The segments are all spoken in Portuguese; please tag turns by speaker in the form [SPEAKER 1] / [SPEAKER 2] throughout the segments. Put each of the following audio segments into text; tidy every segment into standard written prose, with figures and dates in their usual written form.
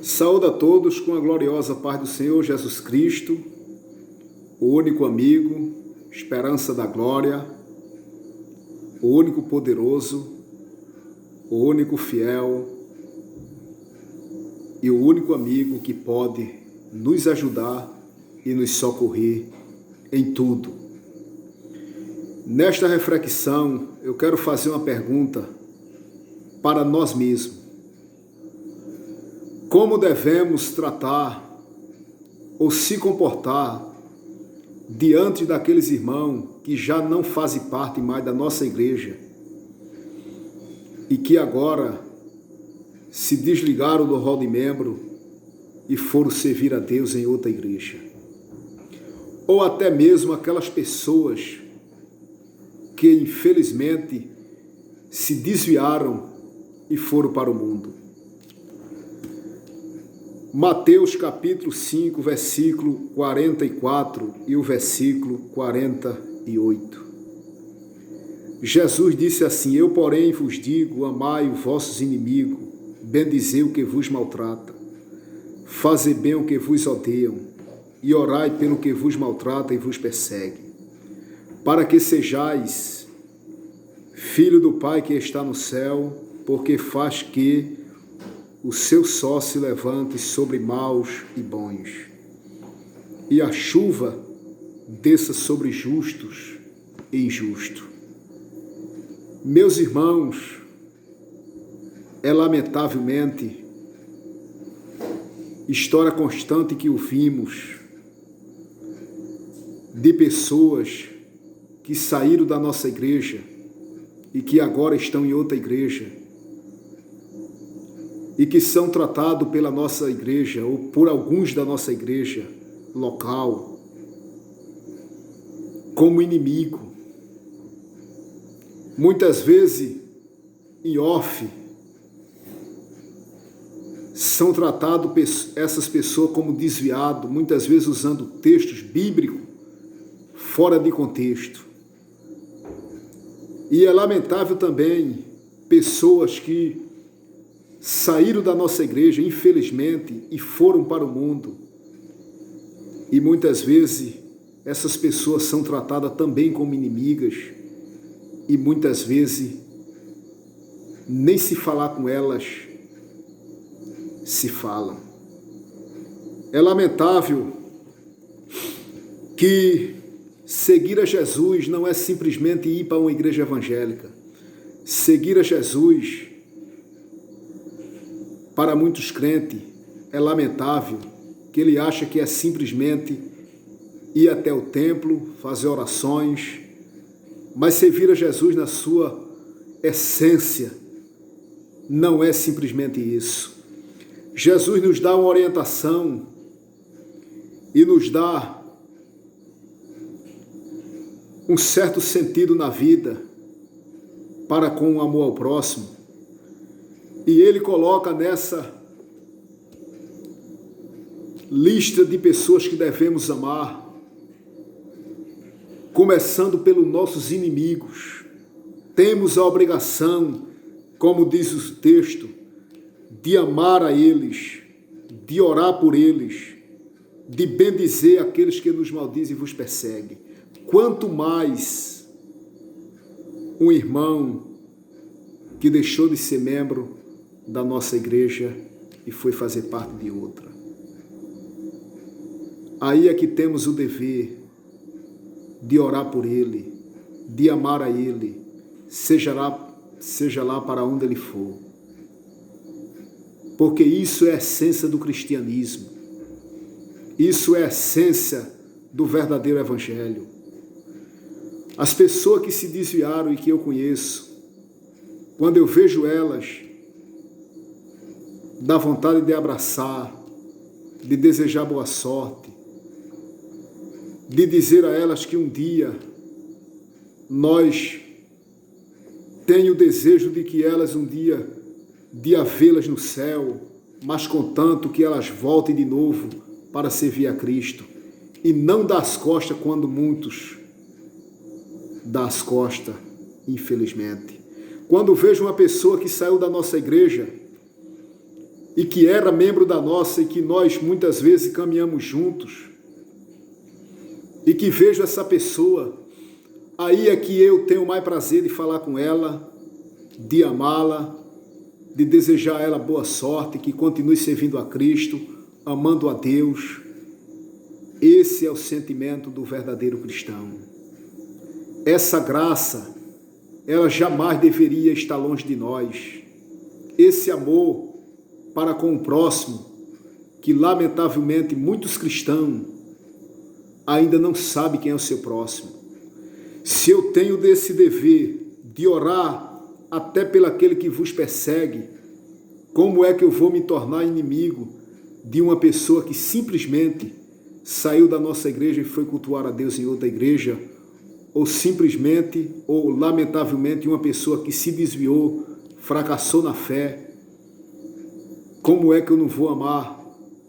[SPEAKER 1] Saúde a todos com a gloriosa paz do Senhor Jesus Cristo, o único amigo, esperança da glória, o único poderoso, o único fiel e o único amigo que pode nos ajudar e nos socorrer em tudo. Nesta reflexão, eu quero fazer uma pergunta para nós mesmos. Como devemos tratar ou se comportar diante daqueles irmãos que já não fazem parte mais da nossa igreja e que agora se desligaram do rol de membro e foram servir a Deus em outra igreja? Ou até mesmo aquelas pessoas que infelizmente se desviaram e foram para o mundo. Mateus capítulo 5, versículo 44 e o versículo 48. Jesus disse assim: Eu, porém, vos digo, amai os vossos inimigos, bendizei o que vos maltrata, fazei bem o que vos odeiam, e orai pelo que vos maltrata e vos persegue, para que sejais filho do Pai que está no céu, porque faz que o seu sol se levante sobre maus e bons, e a chuva desça sobre justos e injustos. Meus irmãos, é lamentavelmente história constante que ouvimos de pessoas que saíram da nossa igreja e que agora estão em outra igreja, e que são tratados pela nossa igreja ou por alguns da nossa igreja local como inimigo. Muitas vezes, em off, são tratados essas pessoas como desviados, muitas vezes usando textos bíblicos fora de contexto. E é lamentável também pessoas que saíram da nossa igreja, infelizmente, e foram para o mundo. E muitas vezes essas pessoas são tratadas também como inimigas e muitas vezes nem se falar com elas se falam. É lamentável que seguir a Jesus não é simplesmente ir para uma igreja evangélica. Seguir a Jesus, para muitos crentes, é lamentável que ele acha que é simplesmente ir até o templo, fazer orações, mas servir a Jesus na sua essência não é simplesmente isso. Jesus nos dá uma orientação e nos dá um certo sentido na vida para com o amor ao próximo. E ele coloca nessa lista de pessoas que devemos amar, começando pelos nossos inimigos. Temos a obrigação, como diz o texto, de amar a eles, de orar por eles, de bendizer aqueles que nos maldizem e vos perseguem. Quanto mais um irmão que deixou de ser membro da nossa igreja e foi fazer parte de outra. Aí é que temos o dever de orar por ele, de amar a ele, seja lá para onde ele for. Porque isso é a essência do cristianismo. Isso é a essência do verdadeiro evangelho. As pessoas que se desviaram e que eu conheço, quando eu vejo elas, dá vontade de abraçar, de desejar boa sorte, de dizer a elas que um dia nós tenho o desejo de que elas um dia, de havê-las no céu, mas contanto que elas voltem de novo para servir a Cristo e não dar as costas quando muitos dão as costas, infelizmente. Quando vejo uma pessoa que saiu da nossa igreja e que era membro da nossa e que nós muitas vezes caminhamos juntos, e que vejo essa pessoa, aí é que eu tenho mais prazer de falar com ela, de amá-la, de desejar a ela boa sorte, que continue servindo a Cristo, amando a Deus. Esse é o sentimento do verdadeiro cristão. Essa graça, ela jamais deveria estar longe de nós. Esse amor para com o próximo, que lamentavelmente muitos cristãos ainda não sabem quem é o seu próximo. Se eu tenho desse dever de orar até pelo aquele que vos persegue, como é que eu vou me tornar inimigo de uma pessoa que simplesmente saiu da nossa igreja e foi cultuar a Deus em outra igreja, ou simplesmente, ou lamentavelmente, uma pessoa que se desviou, fracassou na fé? Como é que eu não vou amar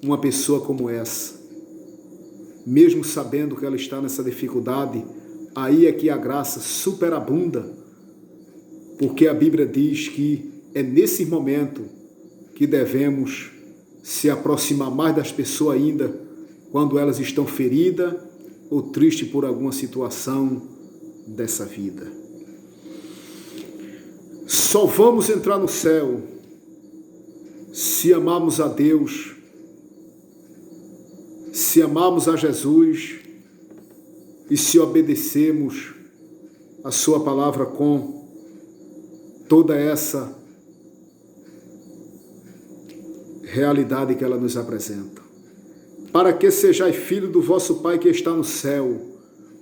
[SPEAKER 1] uma pessoa como essa? Mesmo sabendo que ela está nessa dificuldade, aí é que a graça superabunda, porque a Bíblia diz que é nesse momento que devemos se aproximar mais das pessoas ainda, quando elas estão feridas ou tristes por alguma situação dessa vida. Só vamos entrar no céu se amarmos a Deus, se amarmos a Jesus e se obedecermos a sua palavra com toda essa realidade que ela nos apresenta. Para que sejais filho do vosso Pai que está no céu,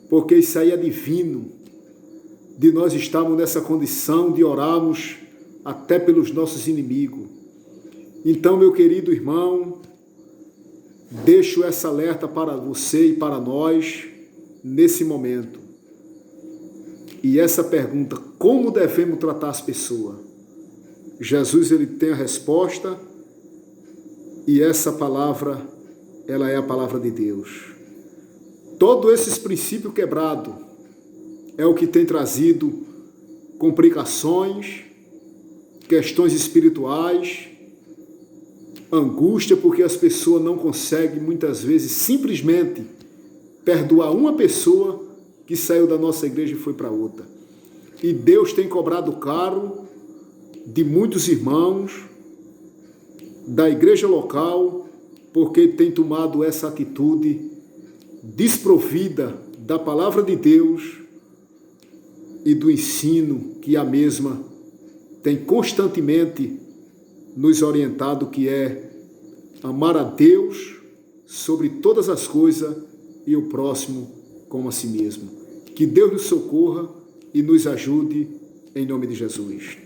[SPEAKER 1] porque isso aí é divino, de nós estarmos nessa condição de orarmos até pelos nossos inimigos. Então, meu querido irmão, deixo essa alerta para você e para nós nesse momento. E essa pergunta, como devemos tratar as pessoas? Jesus, ele tem a resposta, e essa palavra, ela é a palavra de Deus. Todos esses princípios quebrados é o que tem trazido complicações, questões espirituais, angústia, porque as pessoas não conseguem, muitas vezes, simplesmente perdoar uma pessoa que saiu da nossa igreja e foi para outra. E Deus tem cobrado caro de muitos irmãos da igreja local, porque tem tomado essa atitude desprovida da palavra de Deus e do ensino que a mesma tem constantemente nos orientado, que é amar a Deus sobre todas as coisas e o próximo como a si mesmo. Que Deus nos socorra e nos ajude em nome de Jesus.